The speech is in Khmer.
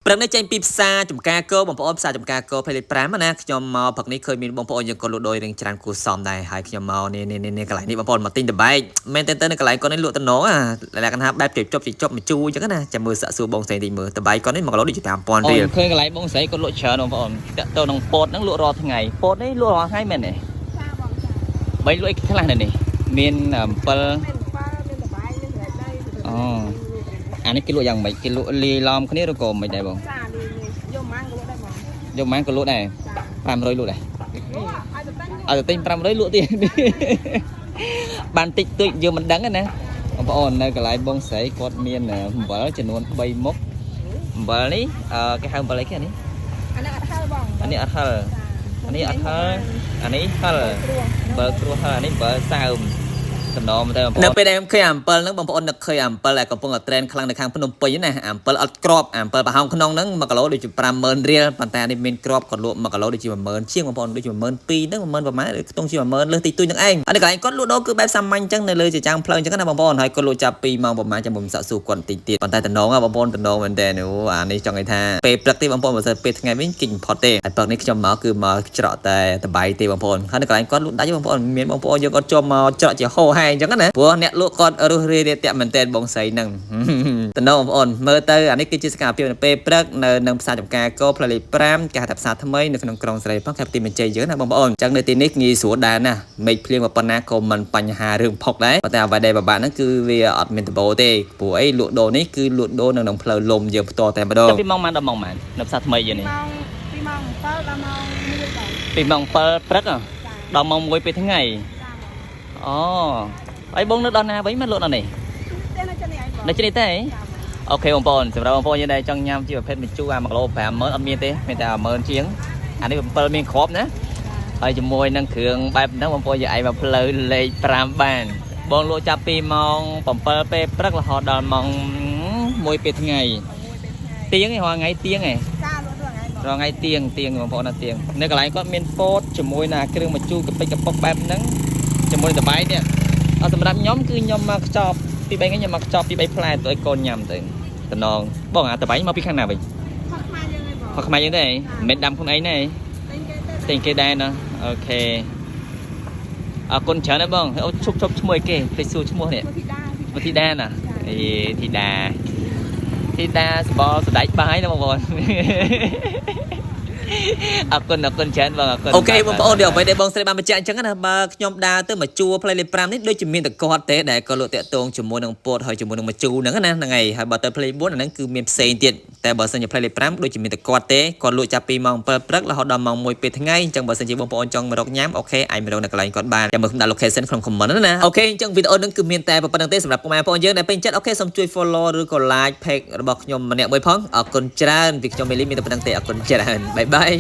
ព្រឹកនេះចេញពីផ្សារចំការកោបងប្អូនផ្សារចំការកោផ្លេត5ណាខ្ញុំមកព្រឹកនេះឃើញមានបងប្អូនយើងក៏លក់ដោយរៀងច្រើនគួរសមដែរហើយខ្ញុំមកនេះកន្លែងនេះបងប្អូនមកទិញតបែកមែនតើនៅកន្លែងគាត់នេះលក់តំណអាលក្ខណៈបែបជប់មកជួយអញ្ចឹងណាចាំមើលសាក់សួរបងស្រីតិចមើលតបែកគាត់នេះ1គីឡូដូចជា5000រៀលឃើញកន្លែងបងស្រីគាត់លក់ច្រើនបងប្អូនតាក់ទងនឹងពោតហ្នឹងលក់រាល់ថ្ងៃពោតនេះលក់រាល់ថ្ងៃមែនទេចាបងចាបីលក់អីខ្លះនៅនេះមាន7អូអានេះគេលក់យ៉ាងម៉េចគេលក់លាយឡំគ្នាឬក៏មិនដែរបងចាយកម៉ាំងក៏លក់ដែរបងយកម៉ាំងក៏លក់ដែរ500លក់ដែរឲ្យទៅទិញ500លក់ទៀតបានតិចតួចយើងមិនដឹងណាបងប្អូននៅកន្លែងបងស្រីគាត់មានអំបិលចំនួន3មុខអំបិលនេះគេហៅអំបិលអីគេនេះអានេះអត់ហិលបងអានេះអត់ហិលអានេះអត់ហិលអានេះហិលអំបិលគ្រួហិលអានេះអំបិលសើមតំណទៅបងប្អូននៅពេលដែលឃើញអំពិលហ្នឹងបងប្អូននឹកឃើញអំពិលដែលកំពុងតែត្រេនខ្លាំងនៅខាងភ្នំពេញណាអំពិលអត់ក្របអំពិលប្រហោងក្នុងហ្នឹង1គីឡូដូចជា50000រៀលប៉ុន្តែនេះមានក្របគាត់លក់1គីឡូដូចជា10000ជាងបងប្អូនដូចជា12000ហ្នឹង10000ប្រហែលខ្ទង់ជា10000លើសតិចតួចហ្នឹងឯងអានេះកន្លែងគាត់លក់ដូរគឺបែបសាមញ្ញអញ្ចឹងនៅលើជាចាំងផ្លូវអញ្ចឹងណាបងប្អូនហើយគាត់លក់ចាប់ពីម៉ោងប្រហែលចាំខ្ញុំសាក់សួរគាត់តិចទៀតប៉ុន្តែតំណងបងប្អូនតំណងមែនតើអានេះចង់និយាយថាពេលព្រឹកទេបងប្អូនបើសិនពេលថ្ងៃវិញគិញផុតទេហើយព្រឹកនេះខ្ញុំមកគឺមកច្រកតែតបៃទេបងប្អូនហើយនៅកន្លែងគាត់លក់ដាច់បងប្អូនមានបងប្អូនយើងគាត់ចូលមកច្រកជាហោហែអញ្ចឹងណាព្រោះអ្នកលក់គាត់រុះរាយរាក់ទាក់មែនតើបងស្រីហ្នឹងតំណងបងប្អូនមើលទៅអានេះគឺជាសកម្មភាពនៅពេលព្រឹកនៅនឹងផ្សារចំការកោផ្លូវលេខ5គេហៅថាផ្សារថ្មីនៅក្នុងក្រុងស្រីផងខេត្តបន្ទាយមានជ័យយើងណាបងប្អូនអញ្ចឹងនៅទីនេះងាយស្រួលដែរណាមេឃភ្លៀងប៉ុណ្ណាក៏មិនបញ្ហារឿងផុកដែរប៉ុន្តែអ្វីដែលពិបាកហ្នឹងគឺវាអត់មានដបោទេព្រោះអីលក់ដូរនេះគឺលក់ដូរនៅក្នុងផ្លូវលំយើងផ្ទាល់តែម្ដងពីម៉ោងម៉ានដល់ម៉ោងម៉ាននៅផ្សារថ្មីយើងនេះពីម៉ោង7ដល់ម៉ោង1ពីម៉ោង7ព្រឹកដល់ម៉ោង1ពេលថ្ងៃអូហើយបងនៅដល់ណាវិញមិនលក់ដល់នេះនៅជិតនេះទេអូខេបងប្អូនសម្រាប់បងប្អូនយើងដែលចង់ញ៉ាំជាប្រភេទម្ជូរអា1គីឡូ50000អត់មានទេមានតែ10000ជាងអានេះ7មានគ្រាប់ណាហើយជាមួយនឹងគ្រឿងបែបហ្នឹងបងប្អូនយើងឯងមកផ្លូវលេខ5បានបងលក់ចាប់ពីម៉ោង7ពេលព្រឹករហូតដល់ម៉ោង1ពេលថ្ងៃទៀងឯងរាល់ថ្ងៃទៀងឯងរាល់ថ្ងៃទៀងបងប្អូនណាទៀងនៅកន្លែងគាត់មានពោតជាមួយនឹងគ្រឿងម្ជូរកពិចកពុកបែបហ្នឹងជាមួយតបាយនេះសម្រាប់ខ្ញុំគឺខ្ញុំមកខ្ចប់ពី3ថ្ងៃខ្ញុំមកខ្ចប់ពី3ផ្លែទៅឲ្យកូនញ៉ាំទៅតំណងបងអាតបាយមកពីខាងណាវិញខខ្មែរយើងទេមិនដាំខ្លួនឯងទេទិញគេដែរណាអូខេអរគុណច្រើនណាស់បងអូឈប់ឈ្មោះគេទៅសួរឈ្មោះនេះធីតាណាអេធីតាសបល់សដៃបាយណាបងប្អូនអរគុណច្រើនបងអរគុណអូខេបងប្អូនអ្វីដែលបងស្រីបានបញ្ជាក់អញ្ចឹងណាបើខ្ញុំដើរទៅមកជួផ្លូវលេខ5នេះដូចជាមានតែគាត់ទេដែលក៏លក់តាក់ទងជាមួយនឹងពោតហើយជាមួយនឹងមកជូហ្នឹងណាហ្នឹងហើយហើយបើទៅផ្លូវ4អាហ្នឹងគឺមានផ្សេងទៀតតែបើសិនជាផ្លូវលេខ5ដូចជាមានតែគាត់ទេគាត់លក់ចាប់ពីម៉ោង7ព្រឹករហូតដល់ម៉ោង1ពេលថ្ងៃអញ្ចឹងបើសិនជាបងប្អូនចង់មករកញ៉ាំអូខេអាចមករកនៅកន្លែងគាត់បានចាំមើលខ្ញុំដាក់ location ក្នុង comment ណាអូខេអញ្ចឹងវីដេអូហ្នឹងគឺមានតែប៉ុណ្្នឹងទេសម្រាប់ពុកម៉ែបងប្អូនយើងដែលពេញចិត្តអូខេសូមជួយ follow ឬក៏ like page របស់ខ្ញុំម្នាក់មួយផងអរគុណច្រើនពីខ្ញុំមេលីមានតែប៉ុណ្្នឹងទេអរគុណច្រើនបាយបាយ